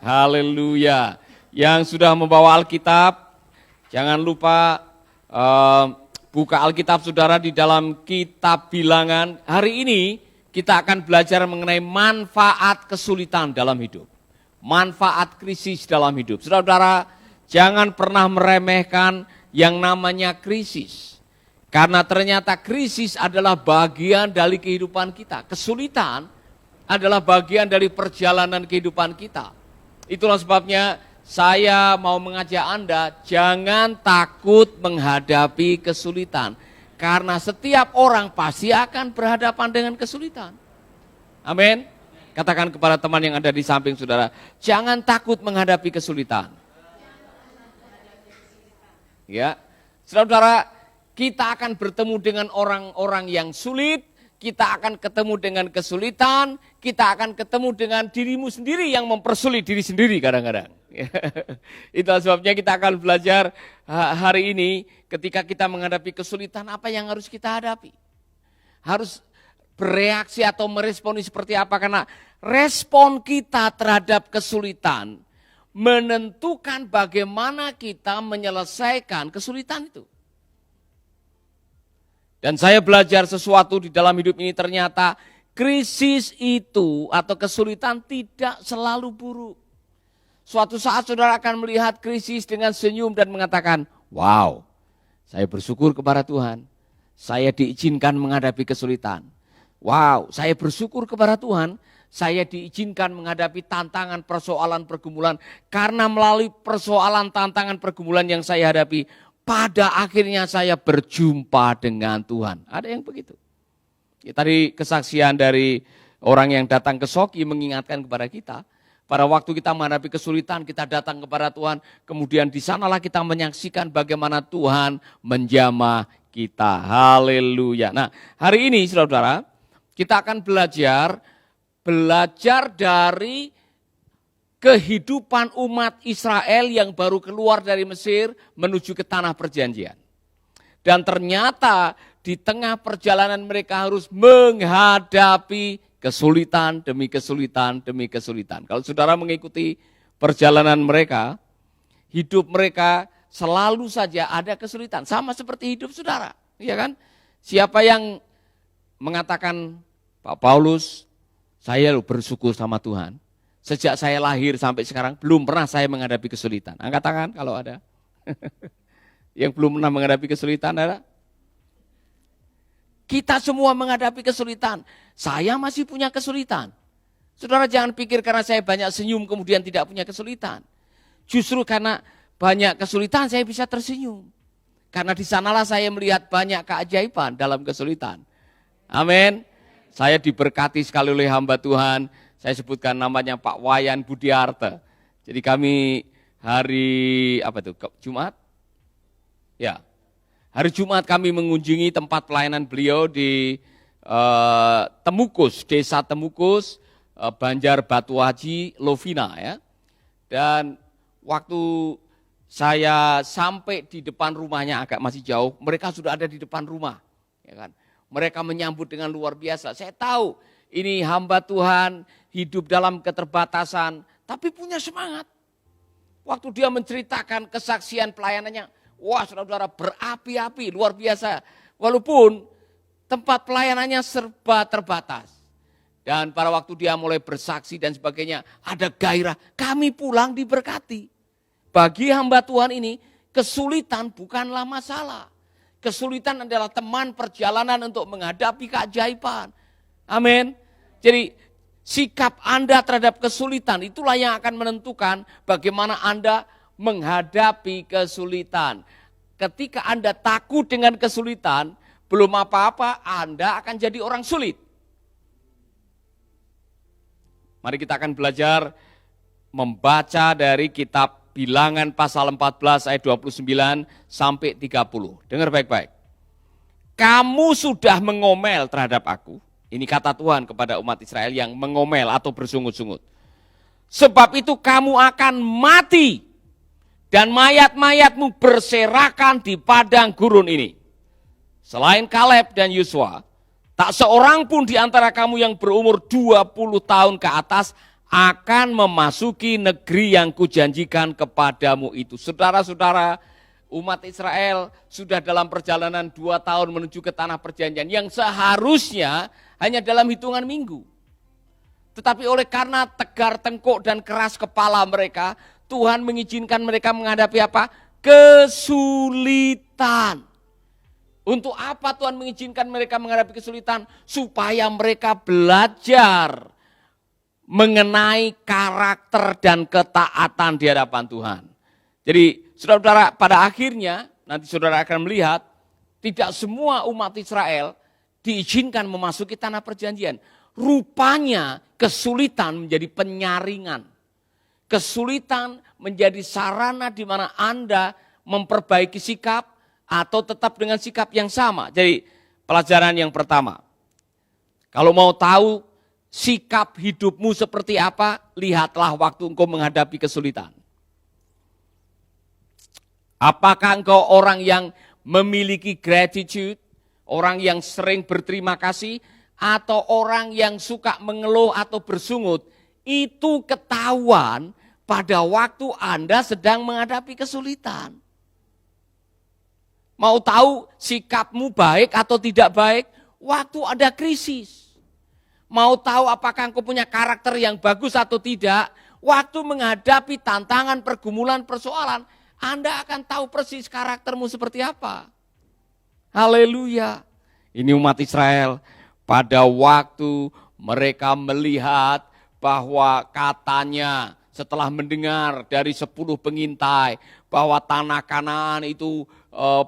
Haleluya. Yang sudah membawa Alkitab, jangan lupa buka Alkitab saudara di dalam kitab Bilangan. Hari ini kita akan belajar mengenai manfaat kesulitan dalam hidup. Manfaat krisis dalam hidup. Saudara-saudara, jangan pernah meremehkan yang namanya krisis. Karena ternyata krisis adalah bagian dari kehidupan kita. Kesulitan adalah bagian dari perjalanan kehidupan kita. Itulah sebabnya saya mau mengajak Anda jangan takut menghadapi kesulitan. Karena setiap orang pasti akan berhadapan dengan kesulitan. Amin. Katakan kepada teman yang ada di samping saudara, jangan takut menghadapi kesulitan. Ya, saudara-saudara, kita akan bertemu dengan orang-orang yang sulit. Kita akan ketemu dengan kesulitan, kita akan ketemu dengan dirimu sendiri yang mempersulit diri sendiri kadang-kadang. Itulah sebabnya kita akan belajar hari ini ketika kita menghadapi kesulitan apa yang harus kita hadapi. Harus bereaksi atau meresponi seperti apa, karena respon kita terhadap kesulitan menentukan bagaimana kita menyelesaikan kesulitan itu. Dan saya belajar sesuatu di dalam hidup ini, ternyata krisis itu atau kesulitan tidak selalu buruk. Suatu saat saudara akan melihat krisis dengan senyum dan mengatakan, wow, saya bersyukur kepada Tuhan, saya diizinkan menghadapi kesulitan. Wow, saya bersyukur kepada Tuhan, saya diizinkan menghadapi tantangan, persoalan, pergumulan. Karena melalui persoalan, tantangan, pergumulan yang saya hadapi, pada akhirnya saya berjumpa dengan Tuhan. Ada yang begitu. Ya, tadi kesaksian dari orang yang datang ke Soki mengingatkan kepada kita. Pada waktu kita menghadapi kesulitan, kita datang kepada Tuhan. Kemudian di sanalah kita menyaksikan bagaimana Tuhan menjamah kita. Haleluya. Nah, hari ini saudara-saudara, kita akan belajar dari kehidupan umat Israel yang baru keluar dari Mesir menuju ke tanah perjanjian. Dan ternyata di tengah perjalanan mereka harus menghadapi kesulitan demi kesulitan demi kesulitan. Kalau saudara mengikuti perjalanan mereka, hidup mereka selalu saja ada kesulitan. Sama seperti hidup saudara, ya kan? Siapa yang mengatakan, Pak Paulus, saya bersyukur sama Tuhan. Sejak saya lahir sampai sekarang belum pernah saya menghadapi kesulitan. Angkat tangan kalau ada. Yang belum pernah menghadapi kesulitan ada? Kita semua menghadapi kesulitan. Saya masih punya kesulitan. Saudara jangan pikir karena saya banyak senyum kemudian tidak punya kesulitan. Justru karena banyak kesulitan saya bisa tersenyum. Karena di sanalah saya melihat banyak keajaiban dalam kesulitan. Amin. Saya diberkati sekali oleh hamba Tuhan. Saya sebutkan namanya Pak Wayan Budiarte. Jadi kami hari Jumat? Ya. Hari Jumat kami mengunjungi tempat pelayanan beliau di Temukus, Desa Temukus, Banjar Batu Haji, Lovina ya. Dan waktu saya sampai di depan rumahnya agak masih jauh, mereka sudah ada di depan rumah, ya kan. Mereka menyambut dengan luar biasa. Saya tahu ini hamba Tuhan hidup dalam keterbatasan, tapi punya semangat. Waktu dia menceritakan kesaksian pelayanannya, wah saudara-saudara berapi-api, luar biasa. Walaupun tempat pelayanannya serba terbatas. Dan pada waktu dia mulai bersaksi dan sebagainya, ada gairah, kami pulang diberkati. Bagi hamba Tuhan ini, kesulitan bukanlah masalah. Kesulitan adalah teman perjalanan untuk menghadapi keajaiban. Amin. Jadi sikap Anda terhadap kesulitan itulah yang akan menentukan bagaimana Anda menghadapi kesulitan. Ketika Anda takut dengan kesulitan, belum apa-apa Anda akan jadi orang sulit. Mari kita akan belajar membaca dari kitab Bilangan pasal 14 ayat 29 sampai 30. Dengar baik-baik. Kamu sudah mengomel terhadap aku. Ini kata Tuhan kepada umat Israel yang mengomel atau bersungut-sungut. Sebab itu kamu akan mati dan mayat-mayatmu berserakan di padang gurun ini. Selain Kaleb dan Yosua, tak seorang pun di antara kamu yang berumur 20 tahun ke atas akan memasuki negeri yang kujanjikan kepadamu itu. Saudara-saudara, umat Israel sudah dalam perjalanan 2 tahun menuju ke tanah perjanjian yang seharusnya hanya dalam hitungan minggu. Tetapi oleh karena tegar tengkuk dan keras kepala mereka, Tuhan mengizinkan mereka menghadapi apa? Kesulitan. Untuk apa Tuhan mengizinkan mereka menghadapi kesulitan? Supaya mereka belajar mengenai karakter dan ketaatan di hadapan Tuhan. Jadi saudara-saudara, pada akhirnya nanti saudara akan melihat tidak semua umat Israel diizinkan memasuki tanah perjanjian. Rupanya kesulitan menjadi penyaringan. Kesulitan menjadi sarana di mana Anda memperbaiki sikap atau tetap dengan sikap yang sama. Jadi pelajaran yang pertama, kalau mau tahu sikap hidupmu seperti apa, lihatlah waktu engkau menghadapi kesulitan. Apakah engkau orang yang memiliki gratitude, orang yang sering berterima kasih, atau orang yang suka mengeluh atau bersungut? Itu ketahuan pada waktu Anda sedang menghadapi kesulitan. Mau tahu sikapmu baik atau tidak baik? Waktu ada krisis. Mau tahu apakah engkau punya karakter yang bagus atau tidak? Waktu menghadapi tantangan, pergumulan, persoalan, Anda akan tahu persis karaktermu seperti apa. Haleluya. Ini umat Israel pada waktu mereka melihat bahwa katanya setelah mendengar dari 10 pengintai bahwa tanah Kanaan itu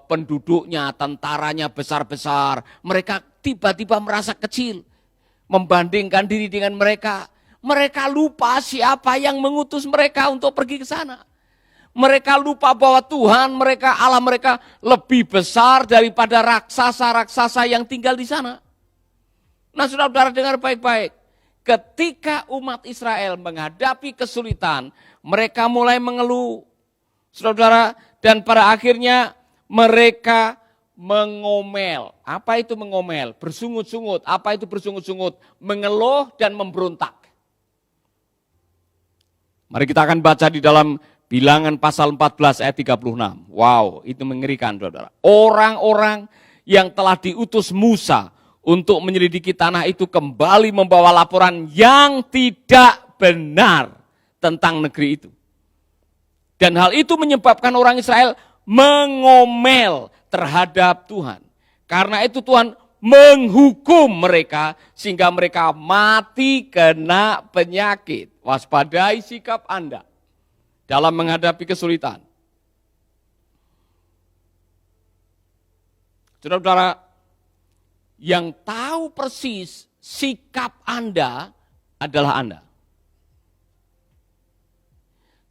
penduduknya, tentaranya besar-besar, mereka tiba-tiba merasa kecil membandingkan diri dengan mereka. Mereka lupa siapa yang mengutus mereka untuk pergi ke sana. Mereka lupa bahwa Tuhan mereka, Allah mereka lebih besar daripada raksasa-raksasa yang tinggal di sana. Nah, saudara-saudara dengar baik-baik. Ketika umat Israel menghadapi kesulitan, mereka mulai mengeluh. Saudara-saudara, dan pada akhirnya mereka mengomel. Apa itu mengomel? Bersungut-sungut. Apa itu bersungut-sungut? Mengeluh dan memberontak. Mari kita akan baca di dalam Bilangan pasal 14 ayat 36. Wow, itu mengerikan, saudara. Orang-orang yang telah diutus Musa untuk menyelidiki tanah itu kembali membawa laporan yang tidak benar tentang negeri itu. Dan hal itu menyebabkan orang Israel mengomel terhadap Tuhan. Karena itu Tuhan menghukum mereka sehingga mereka mati kena penyakit. Waspadai sikap Anda dalam menghadapi kesulitan. Saudara-saudara, yang tahu persis sikap Anda adalah Anda.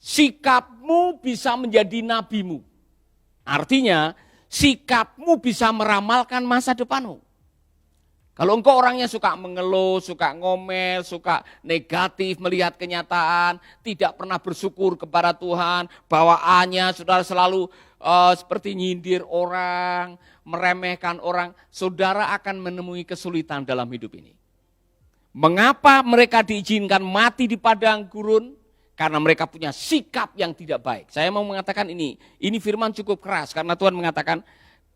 Sikapmu bisa menjadi nabimu. Artinya, sikapmu bisa meramalkan masa depanmu. Kalau engkau orangnya suka mengeluh, suka ngomel, suka negatif melihat kenyataan, tidak pernah bersyukur kepada Tuhan, bawaannya saudara selalu seperti nyindir orang, meremehkan orang, saudara akan menemui kesulitan dalam hidup ini. Mengapa mereka diizinkan mati di padang gurun? Karena mereka punya sikap yang tidak baik. Saya mau mengatakan ini firman cukup keras karena Tuhan mengatakan,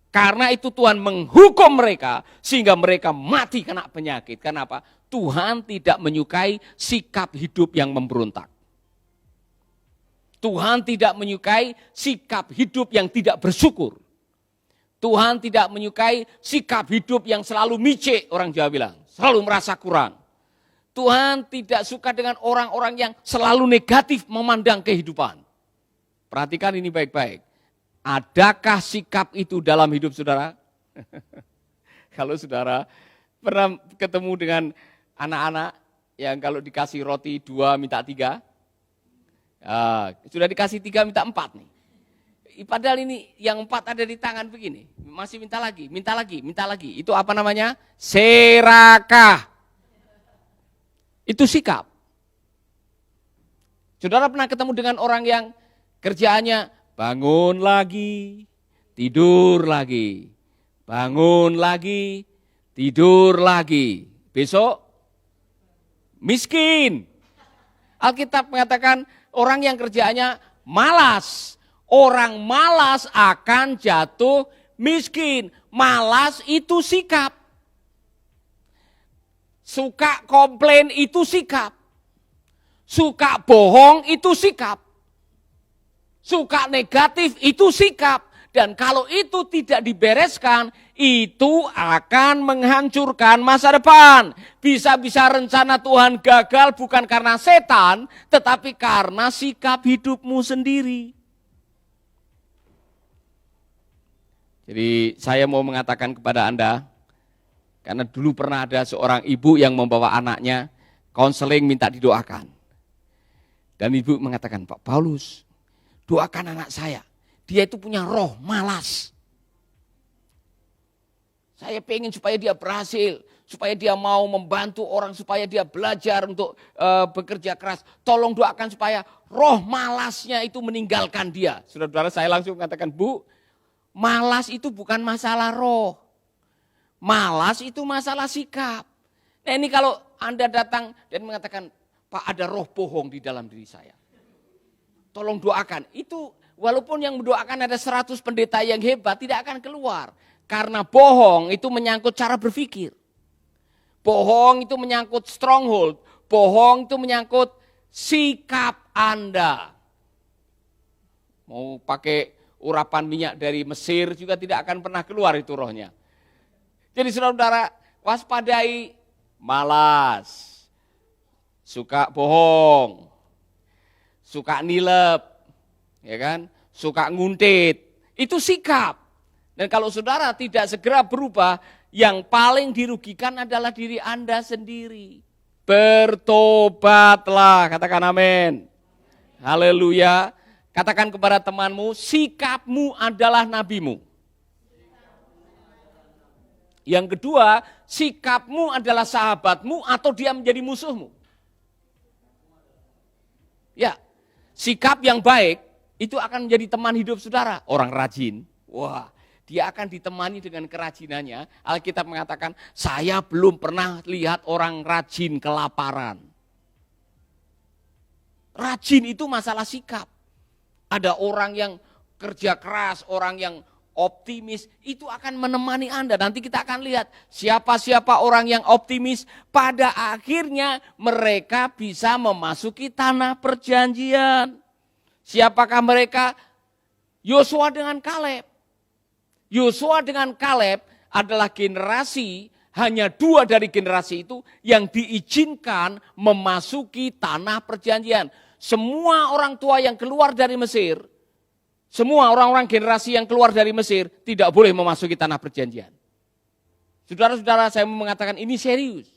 karena itu Tuhan menghukum mereka sehingga mereka mati kena penyakit. Kenapa? Tuhan tidak menyukai sikap hidup yang memberontak. Tuhan tidak menyukai sikap hidup yang tidak bersyukur. Tuhan tidak menyukai sikap hidup yang selalu micik, orang Jawa bilang, selalu merasa kurang. Tuhan tidak suka dengan orang-orang yang selalu negatif memandang kehidupan. Perhatikan ini baik-baik. Adakah sikap itu dalam hidup saudara? Kalau saudara pernah ketemu dengan anak-anak yang kalau dikasih roti 2 minta 3, sudah dikasih 3 minta 4 nih. Padahal ini yang 4 ada di tangan begini, masih minta lagi, minta lagi, minta lagi. Itu apa namanya? Serakah. Itu sikap. Saudara pernah ketemu dengan orang yang kerjaannya bangun lagi, tidur lagi, bangun lagi, tidur lagi. Besok miskin. Alkitab mengatakan orang yang kerjaannya malas. Orang malas akan jatuh miskin. Malas itu sikap. Suka komplain itu sikap. Suka bohong itu sikap. Suka negatif itu sikap. Dan kalau itu tidak dibereskan, itu akan menghancurkan masa depan. Bisa-bisa rencana Tuhan gagal bukan karena setan, tetapi karena sikap hidupmu sendiri. Jadi saya mau mengatakan kepada Anda, karena dulu pernah ada seorang ibu yang membawa anaknya konseling minta didoakan. Dan ibu mengatakan, Pak Paulus, doakan anak saya. Dia itu punya roh malas. Saya pengen supaya dia berhasil, supaya dia mau membantu orang, supaya dia belajar untuk bekerja keras. Tolong doakan supaya roh malasnya itu meninggalkan dia. Saudara-saudara, saya langsung mengatakan, Bu, malas itu bukan masalah roh. Malas itu masalah sikap. Nah ini kalau Anda datang dan mengatakan, Pak ada roh bohong di dalam diri saya. Tolong doakan. Itu walaupun yang mendoakan ada 100 pendeta yang hebat tidak akan keluar. Karena bohong itu menyangkut cara berpikir. Bohong itu menyangkut stronghold. Bohong itu menyangkut sikap Anda. Mau pakai urapan minyak dari Mesir juga tidak akan pernah keluar itu rohnya. Jadi saudara-saudara, waspadai malas, suka bohong, suka nilep, ya kan, suka nguntit, itu sikap. Dan kalau saudara tidak segera berubah, yang paling dirugikan adalah diri Anda sendiri. Bertobatlah, katakan amin. Haleluya. Katakan kepada temanmu, sikapmu adalah nabimu. Yang kedua, sikapmu adalah sahabatmu atau dia menjadi musuhmu. Ya, sikap yang baik itu akan menjadi teman hidup saudara. Orang rajin, wah, dia akan ditemani dengan kerajinannya. Alkitab mengatakan, saya belum pernah lihat orang rajin kelaparan. Rajin itu masalah sikap. Ada orang yang kerja keras, orang yang optimis, itu akan menemani Anda. Nanti kita akan lihat siapa-siapa orang yang optimis, pada akhirnya mereka bisa memasuki tanah perjanjian. Siapakah mereka? Yosua dengan Kaleb. Yosua dengan Kaleb adalah generasi, hanya 2 dari generasi itu yang diizinkan memasuki tanah perjanjian. Semua orang tua yang keluar dari Mesir, semua orang-orang generasi yang keluar dari Mesir tidak boleh memasuki tanah perjanjian. Saudara-saudara, saya mau mengatakan ini serius.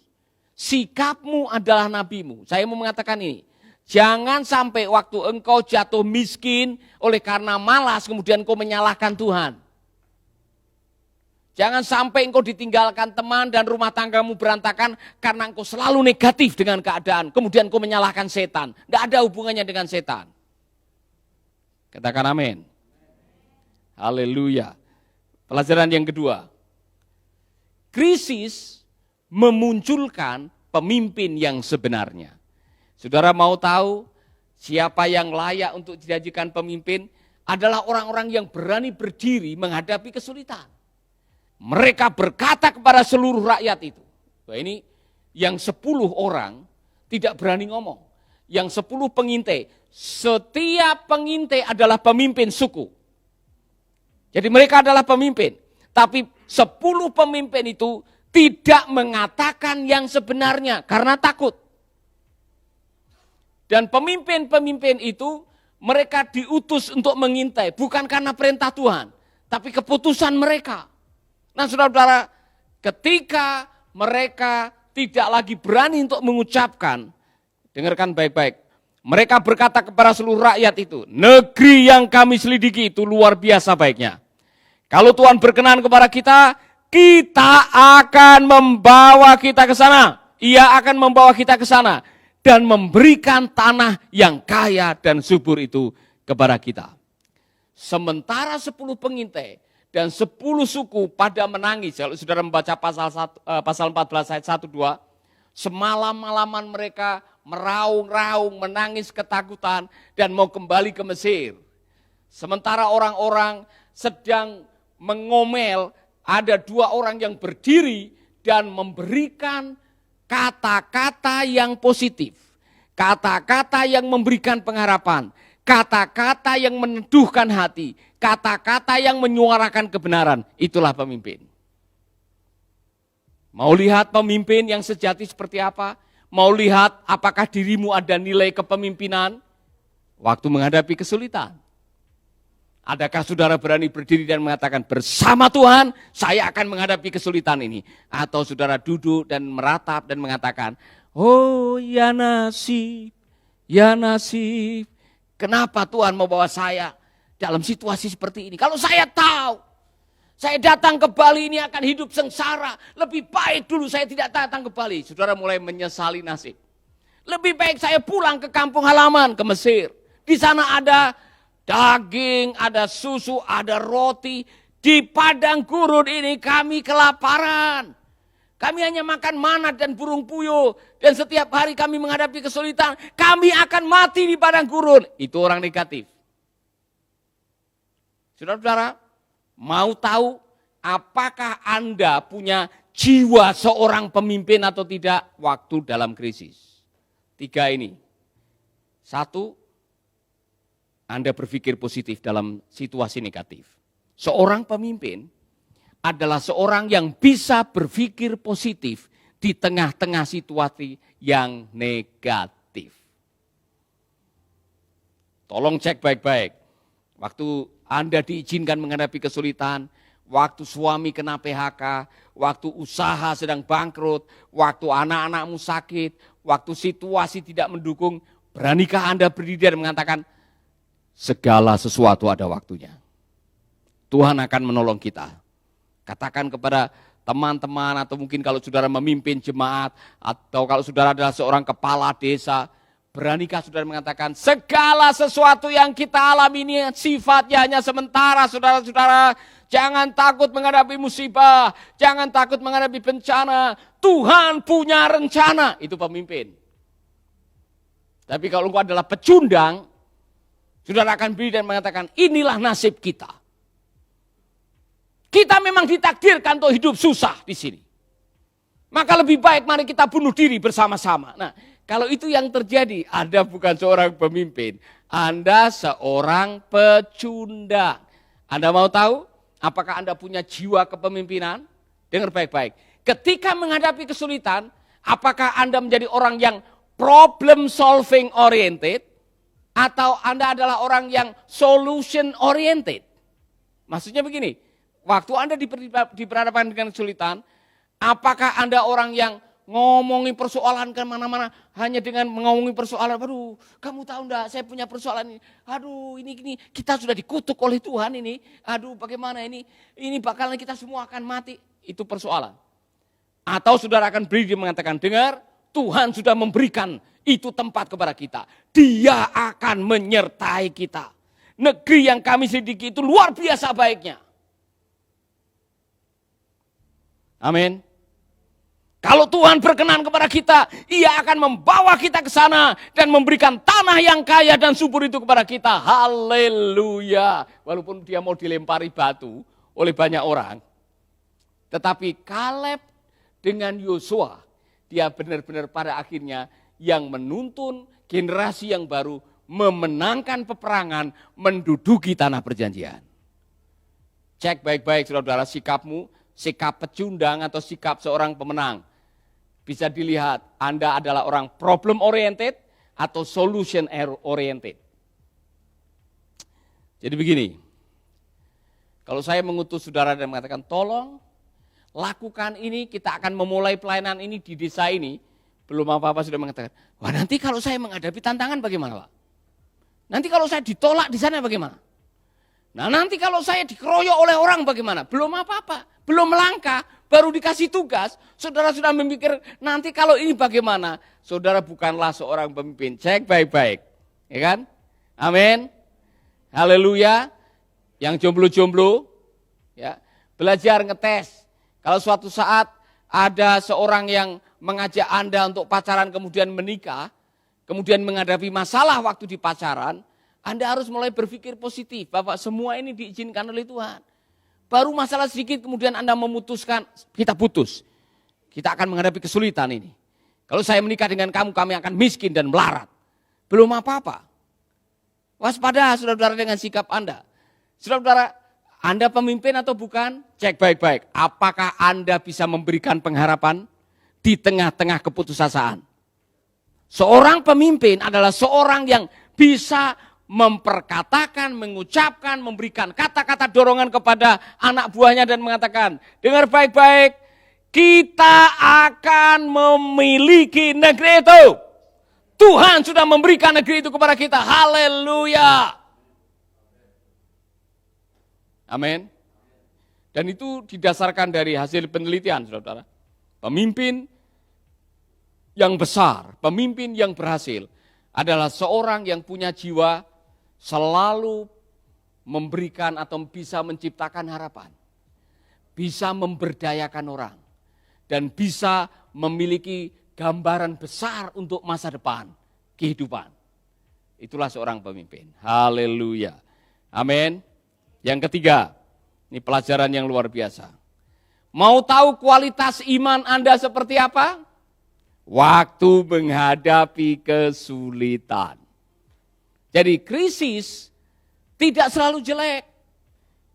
Sikapmu adalah nabimu. Saya mau mengatakan ini. Jangan sampai waktu engkau jatuh miskin oleh karena malas kemudian engkau menyalahkan Tuhan. Jangan sampai engkau ditinggalkan teman dan rumah tanggamu berantakan karena engkau selalu negatif dengan keadaan. Kemudian engkau menyalahkan setan. Tidak ada hubungannya dengan setan. Katakan amin. Haleluya. Pelajaran yang kedua. Krisis memunculkan pemimpin yang sebenarnya. Saudara mau tahu siapa yang layak untuk dijadikan pemimpin? Adalah orang-orang yang berani berdiri menghadapi kesulitan. Mereka berkata kepada seluruh rakyat itu. Wah, ini yang 10 orang tidak berani ngomong. Yang 10 pengintai. Setiap pengintai adalah pemimpin suku. Jadi mereka adalah pemimpin. Tapi 10 pemimpin itu tidak mengatakan yang sebenarnya karena takut. Dan pemimpin-pemimpin itu mereka diutus untuk mengintai. Bukan karena perintah Tuhan. Tapi keputusan mereka. Nah saudara-saudara, ketika mereka tidak lagi berani untuk mengucapkan, dengarkan baik-baik. Mereka berkata kepada seluruh rakyat itu, negeri yang kami selidiki itu luar biasa baiknya. Kalau Tuhan berkenan kepada kita, kita akan membawa kita ke sana. Ia akan membawa kita ke sana dan memberikan tanah yang kaya dan subur itu kepada kita. Sementara 10 pengintai dan 10 suku pada menangis. Kalau saudara membaca pasal 14 ayat 1-2, semalam-malaman mereka meraung-raung, menangis ketakutan dan mau kembali ke Mesir. Sementara orang-orang sedang mengomel, ada 2 orang yang berdiri dan memberikan kata-kata yang positif. Kata-kata yang memberikan pengharapan. Kata-kata yang meneduhkan hati. Kata-kata yang menyuarakan kebenaran. Itulah pemimpin. Mau lihat pemimpin yang sejati seperti apa? Mau lihat apakah dirimu ada nilai kepemimpinan? Waktu menghadapi kesulitan. Adakah saudara berani berdiri dan mengatakan, bersama Tuhan saya akan menghadapi kesulitan ini? Atau saudara duduk dan meratap dan mengatakan, oh ya nasib, ya nasib. Kenapa Tuhan membawa saya dalam situasi seperti ini? Kalau saya tahu, saya datang ke Bali ini akan hidup sengsara. Lebih baik dulu saya tidak datang ke Bali. Saudara mulai menyesali nasib. Lebih baik saya pulang ke kampung halaman, ke Mesir. Di sana ada daging, ada susu, ada roti. Di padang gurun ini kami kelaparan. Kami hanya makan manat dan burung puyuh. Dan setiap hari kami menghadapi kesulitan. Kami akan mati di padang gurun. Itu orang negatif. Saudara-saudara, mau tahu apakah Anda punya jiwa seorang pemimpin atau tidak waktu dalam krisis? 3 ini. 1, Anda berpikir positif dalam situasi negatif. Seorang pemimpin adalah seorang yang bisa berpikir positif di tengah-tengah situasi yang negatif. Tolong cek baik-baik. Waktu Anda diizinkan menghadapi kesulitan, waktu suami kena PHK, waktu usaha sedang bangkrut, waktu anak-anakmu sakit, waktu situasi tidak mendukung, beranikah Anda berdiri dan mengatakan, segala sesuatu ada waktunya. Tuhan akan menolong kita. Katakan kepada teman-teman atau mungkin kalau saudara memimpin jemaat atau kalau saudara adalah seorang kepala desa, beranikah saudara mengatakan segala sesuatu yang kita alami ini sifatnya hanya sementara, saudara-saudara. Jangan takut menghadapi musibah, jangan takut menghadapi bencana. Tuhan punya rencana, itu pemimpin. Tapi kalau engkau adalah pecundang, saudara akan berdiri dan mengatakan inilah nasib kita. Kita memang ditakdirkan untuk hidup susah di sini. Maka lebih baik mari kita bunuh diri bersama-sama. Nah, kalau itu yang terjadi, Anda bukan seorang pemimpin. Anda seorang pecundang. Anda mau tahu apakah Anda punya jiwa kepemimpinan? Dengar baik-baik. Ketika menghadapi kesulitan, apakah Anda menjadi orang yang problem solving oriented? Atau Anda adalah orang yang solution oriented? Maksudnya begini. Waktu Anda diperhadapkan dengan kesulitan, apakah Anda orang yang ngomongin persoalan ke mana-mana hanya dengan ngomongin persoalan, aduh kamu tahu enggak saya punya persoalan ini, aduh ini kita sudah dikutuk oleh Tuhan ini, aduh bagaimana ini bakalan kita semua akan mati, itu persoalan. Atau saudara akan berdiri mengatakan, dengar Tuhan sudah memberikan itu tempat kepada kita, Dia akan menyertai kita. Negeri yang kami selidiki itu luar biasa baiknya. Amin. Kalau Tuhan berkenan kepada kita, Ia akan membawa kita ke sana dan memberikan tanah yang kaya dan subur itu kepada kita. Haleluya. Walaupun dia mau dilempari batu oleh banyak orang. Tetapi Kaleb dengan Yosua, dia benar-benar pada akhirnya yang menuntun generasi yang baru memenangkan peperangan, menduduki tanah perjanjian. Cek baik-baik saudara-saudara sikapmu. Sikap pecundang atau sikap seorang pemenang. Bisa dilihat Anda adalah orang problem oriented atau solution oriented. Jadi begini, kalau saya mengutus saudara dan mengatakan tolong lakukan ini, kita akan memulai pelayanan ini di desa ini, belum apa-apa sudah mengatakan, wah nanti kalau saya menghadapi tantangan bagaimana Pak? Nanti kalau saya ditolak di sana bagaimana? Nah nanti kalau saya dikeroyok oleh orang bagaimana? Belum apa-apa, belum melangkah, baru dikasih tugas. Saudara sudah memikir nanti kalau ini bagaimana? Saudara bukanlah seorang pemimpin, cek baik-baik. Ya kan? Amin. Haleluya. Yang jomblo-jomblo, Ya, belajar ngetes. Kalau suatu saat ada seorang yang mengajak Anda untuk pacaran kemudian menikah, kemudian menghadapi masalah waktu di pacaran, Anda harus mulai berpikir positif, Bapak semua ini diizinkan oleh Tuhan. Baru masalah sedikit kemudian Anda memutuskan, kita putus. Kita akan menghadapi kesulitan ini. Kalau saya menikah dengan kamu, kami akan miskin dan melarat. Belum apa-apa. Waspada saudara-saudara dengan sikap Anda. Saudara-saudara, Anda pemimpin atau bukan? Cek baik-baik. Apakah Anda bisa memberikan pengharapan di tengah-tengah keputusasaan? Seorang pemimpin adalah seorang yang bisa memperkatakan, mengucapkan, memberikan kata-kata dorongan kepada anak buahnya dan mengatakan, dengar baik-baik, kita akan memiliki negeri itu. Tuhan sudah memberikan negeri itu kepada kita. Haleluya. Amin. Dan itu didasarkan dari hasil penelitian, saudara-saudara. Pemimpin yang besar, pemimpin yang berhasil adalah seorang yang punya jiwa selalu memberikan atau bisa menciptakan harapan. Bisa memberdayakan orang. Dan bisa memiliki gambaran besar untuk masa depan, kehidupan. Itulah seorang pemimpin. Haleluya. Amin. Yang ketiga, ini pelajaran yang luar biasa. Mau tahu kualitas iman Anda seperti apa? Waktu menghadapi kesulitan. Jadi krisis tidak selalu jelek.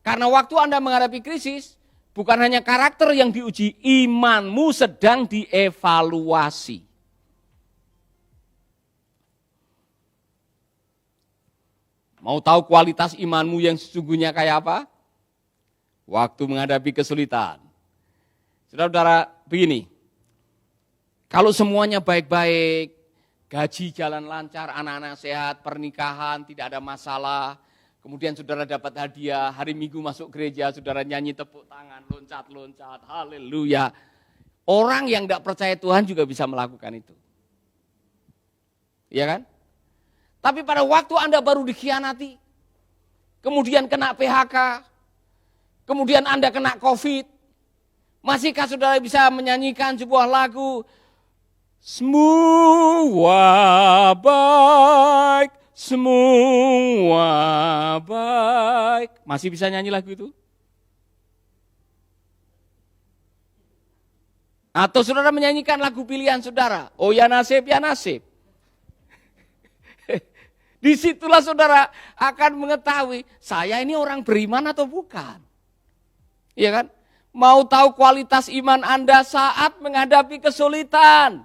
Karena waktu Anda menghadapi krisis, bukan hanya karakter yang diuji, imanmu sedang dievaluasi. Mau tahu kualitas imanmu yang sesungguhnya kayak apa? Waktu menghadapi kesulitan. Saudara-saudara, begini. Kalau semuanya baik-baik, gaji jalan lancar, anak-anak sehat, pernikahan, tidak ada masalah, kemudian saudara dapat hadiah, hari Minggu masuk gereja, saudara nyanyi tepuk tangan, loncat-loncat, haleluya. Orang yang tidak percaya Tuhan juga bisa melakukan itu. Iya kan? Tapi pada waktu Anda baru dikhianati, kemudian kena PHK, kemudian Anda kena COVID, masihkah saudara bisa menyanyikan sebuah lagu, semua baik, semua baik. Masih bisa nyanyi lagu itu? Atau saudara menyanyikan lagu pilihan saudara, oh ya nasib, ya nasib. Disitulah saudara akan mengetahui, saya ini orang beriman atau bukan. Iya kan? Mau tahu kualitas iman Anda saat menghadapi kesulitan.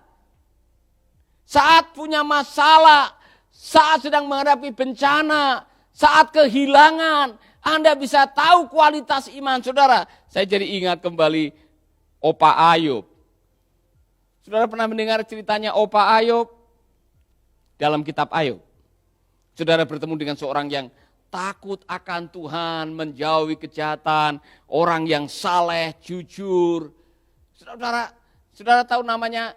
Saat punya masalah, saat sedang menghadapi bencana, saat kehilangan, Anda bisa tahu kualitas iman saudara. Saya jadi ingat kembali Opa Ayub. Saudara pernah mendengar ceritanya Opa Ayub dalam kitab Ayub? Saudara bertemu dengan seorang yang takut akan Tuhan, menjauhi kejahatan, orang yang saleh, jujur. Saudara tahu namanya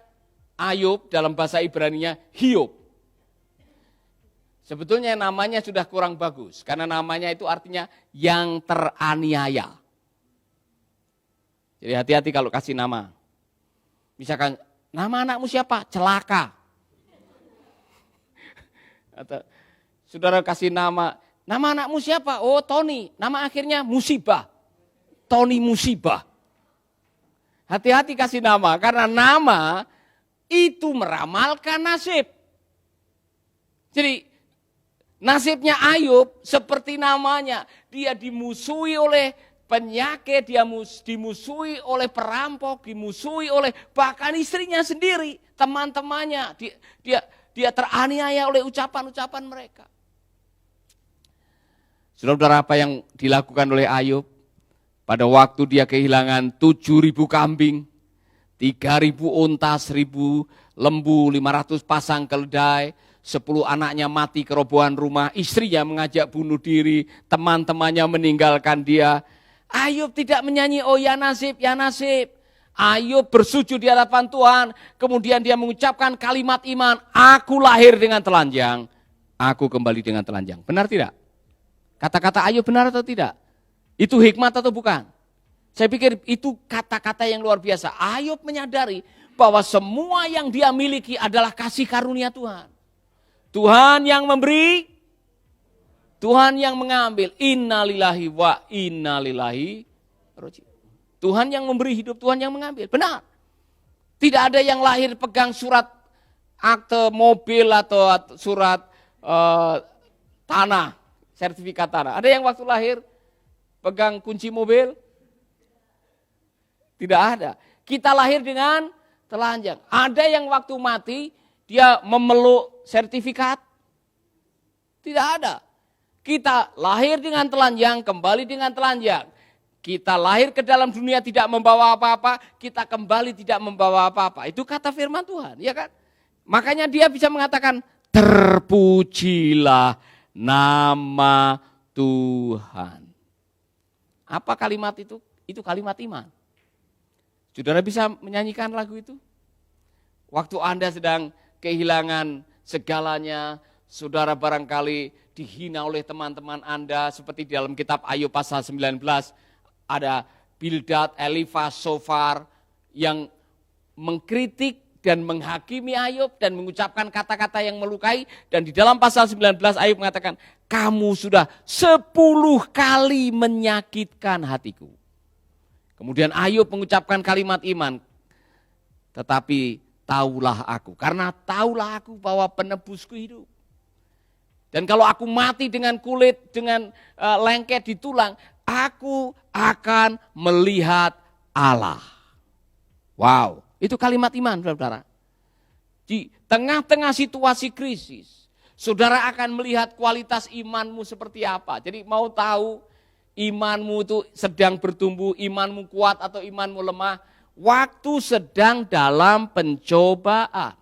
Ayub, dalam bahasa Ibraninya Hiob. Sebetulnya namanya sudah kurang bagus, karena namanya itu artinya yang teraniaya. Jadi hati-hati kalau kasih nama. Misalkan, nama anakmu siapa? Celaka. Atau saudara kasih nama anakmu siapa? Oh Tony, nama akhirnya Musibah. Tony Musibah. Hati-hati kasih nama, karena nama itu meramalkan nasib. Jadi nasibnya Ayub seperti namanya. Dia dimusuhi oleh penyakit, dia dimusuhi oleh perampok, dimusuhi oleh bahkan istrinya sendiri, teman-temannya. Dia teraniaya oleh ucapan-ucapan mereka. Saudara-saudara, apa yang dilakukan oleh Ayub? Pada waktu dia kehilangan 7.000 kambing, 3.000 unta, 1.000 lembu, 500 pasang keledai, 10 anaknya mati kerobohan rumah, istrinya mengajak bunuh diri, teman-temannya meninggalkan dia. Ayub tidak menyanyi, oh ya nasib, ya nasib. Ayub bersujud di hadapan Tuhan, kemudian dia mengucapkan kalimat iman, aku lahir dengan telanjang, aku kembali dengan telanjang. Benar tidak? Kata-kata Ayub benar atau tidak? Itu hikmat atau bukan? Saya pikir itu kata-kata yang luar biasa. Ayub menyadari bahwa semua yang dia miliki adalah kasih karunia Tuhan. Tuhan yang memberi, Tuhan yang mengambil. Innalillahi wa innalillahi raji'un. Tuhan yang memberi hidup, Tuhan yang mengambil. Benar. Tidak ada yang lahir pegang surat akte mobil atau surat tanah, sertifikat tanah. Ada yang waktu lahir pegang kunci mobil? Tidak ada. Kita lahir dengan telanjang. Ada yang waktu mati dia memeluk sertifikat? Tidak ada. Kita lahir dengan telanjang, kembali dengan telanjang. Kita lahir ke dalam dunia tidak membawa apa-apa, kita kembali tidak membawa apa-apa. Itu kata firman Tuhan, ya kan? Makanya dia bisa mengatakan, terpujilah nama Tuhan. Apa kalimat itu? Itu kalimat iman. Saudara bisa menyanyikan lagu itu? Waktu Anda sedang kehilangan segalanya, saudara barangkali dihina oleh teman-teman Anda, seperti di dalam kitab Ayub pasal 19, ada Bildad, Elifaz, Sofar yang mengkritik dan menghakimi Ayub dan mengucapkan kata-kata yang melukai. Dan di dalam pasal 19 Ayub mengatakan, kamu sudah 10 kali menyakitkan hatiku. Kemudian Ayub mengucapkan kalimat iman, tetapi taulah aku, karena taulah aku bahwa penebusku hidup. Dan kalau aku mati dengan kulit, dengan lengket di tulang, aku akan melihat Allah. Wow, itu kalimat iman, saudara. Di tengah-tengah situasi krisis, saudara akan melihat kualitas imanmu seperti apa. Jadi mau tahu imanmu itu sedang bertumbuh, imanmu kuat atau imanmu lemah, waktu sedang dalam pencobaan,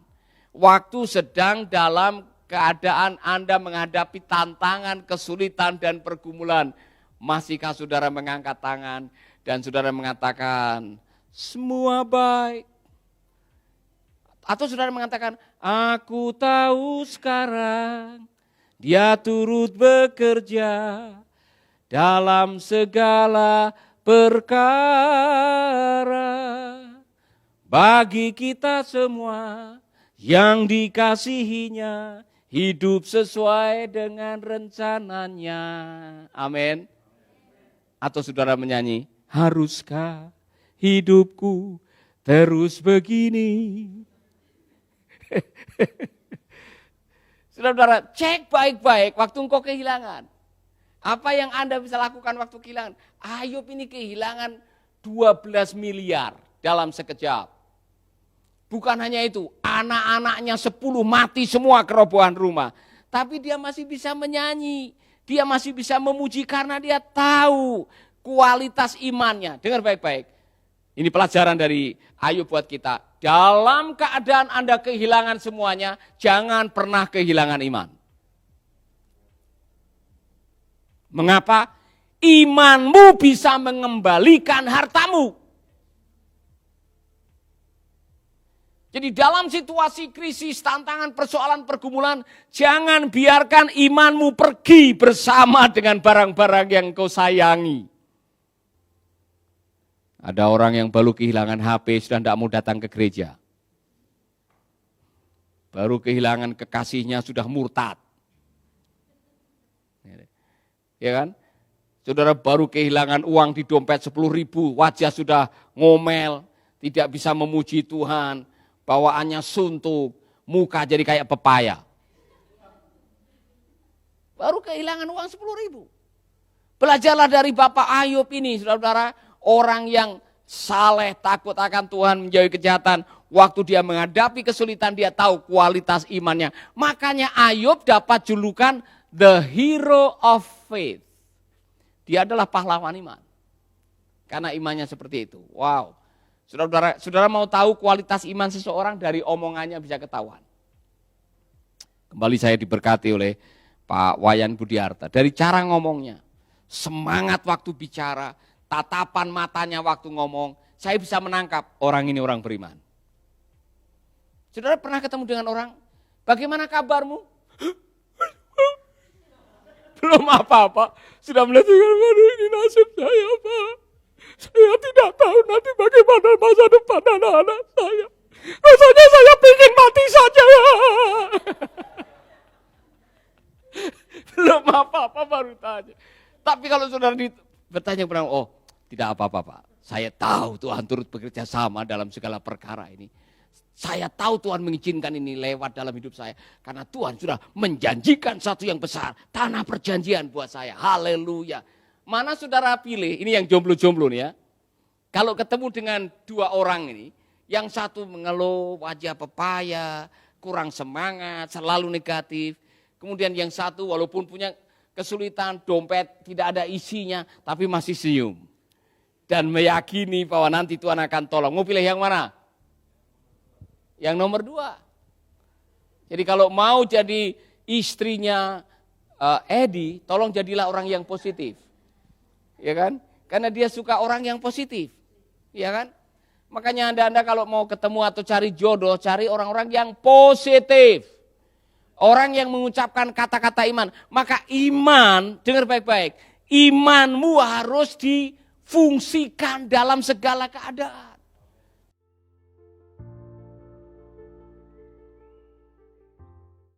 waktu sedang dalam keadaan Anda menghadapi tantangan, kesulitan dan pergumulan, masihkah saudara mengangkat tangan dan saudara mengatakan, semua baik? Atau saudara mengatakan, aku tahu sekarang Dia turut bekerja dalam segala perkara bagi kita semua yang dikasihinya, hidup sesuai dengan rencananya. Amin. Atau saudara menyanyi, haruskah hidupku terus begini? Saudara-saudara, cek baik-baik waktu engkau kehilangan. Apa yang Anda bisa lakukan waktu kehilangan? Ayub ini kehilangan 12 miliar dalam sekejap. Bukan hanya itu, anak-anaknya 10 mati semua kerobohan rumah. Tapi dia masih bisa menyanyi, dia masih bisa memuji karena dia tahu kualitas imannya. Dengar baik-baik, ini pelajaran dari Ayub buat kita. Dalam keadaan Anda kehilangan semuanya, jangan pernah kehilangan iman. Mengapa? Imanmu bisa mengembalikan hartamu. Jadi dalam situasi krisis, tantangan, persoalan, pergumulan, jangan biarkan imanmu pergi bersama dengan barang-barang yang kau sayangi. Ada orang yang baru kehilangan HP, sudah tidak mau datang ke gereja. Baru kehilangan kekasihnya, sudah murtad. Ya kan? Saudara baru kehilangan uang di dompet 10.000, wajah sudah ngomel, tidak bisa memuji Tuhan, bawaannya suntuk, muka jadi kayak pepaya. Baru kehilangan uang 10.000. Belajarlah dari Bapak Ayub ini, saudara-saudara, orang yang saleh, takut akan Tuhan, menjauhi kejahatan. Waktu dia menghadapi kesulitan, dia tahu kualitas imannya. Makanya Ayub dapat julukan the hero of faith. Dia adalah pahlawan iman. Karena imannya seperti itu. Wow. Saudara mau tahu kualitas iman seseorang, dari omongannya bisa ketahuan. Kembali saya diberkati oleh Pak Wayan Budiarta. Dari cara ngomongnya, semangat waktu bicara, tatapan matanya waktu ngomong, saya bisa menangkap orang ini orang beriman. Saudara pernah ketemu dengan orang, bagaimana kabarmu? Belum apa-apa, sudah melihatkan, waduh ini nasib saya Pak. Saya tidak tahu nanti bagaimana masa depan anak-anak saya. Rasanya saya ingin mati saja. Belum apa-apa baru tanya. Tapi kalau saudara bertanya kepada, oh tidak apa-apa Pak. Saya tahu Tuhan turut bekerja sama dalam segala perkara ini. Saya tahu Tuhan mengizinkan ini lewat dalam hidup saya. Karena Tuhan sudah menjanjikan satu yang besar. Tanah perjanjian buat saya. Haleluya. Mana saudara pilih, ini yang jomblo-jomblo nih ya. Kalau ketemu dengan dua orang ini. Yang satu mengeluh, wajah pepaya, kurang semangat, selalu negatif. Kemudian yang satu walaupun punya kesulitan, dompet tidak ada isinya. Tapi masih senyum. Dan meyakini bahwa nanti Tuhan akan tolong. Mau pilih yang mana? Yang nomor 2. Jadi kalau mau jadi istrinya Edi, tolong jadilah orang yang positif. Ya kan? Karena dia suka orang yang positif. Ya kan? Makanya Anda kalau mau ketemu atau cari jodoh, cari orang-orang yang positif. Orang yang mengucapkan kata-kata iman. Maka iman, dengar baik-baik, imanmu harus difungsikan dalam segala keadaan.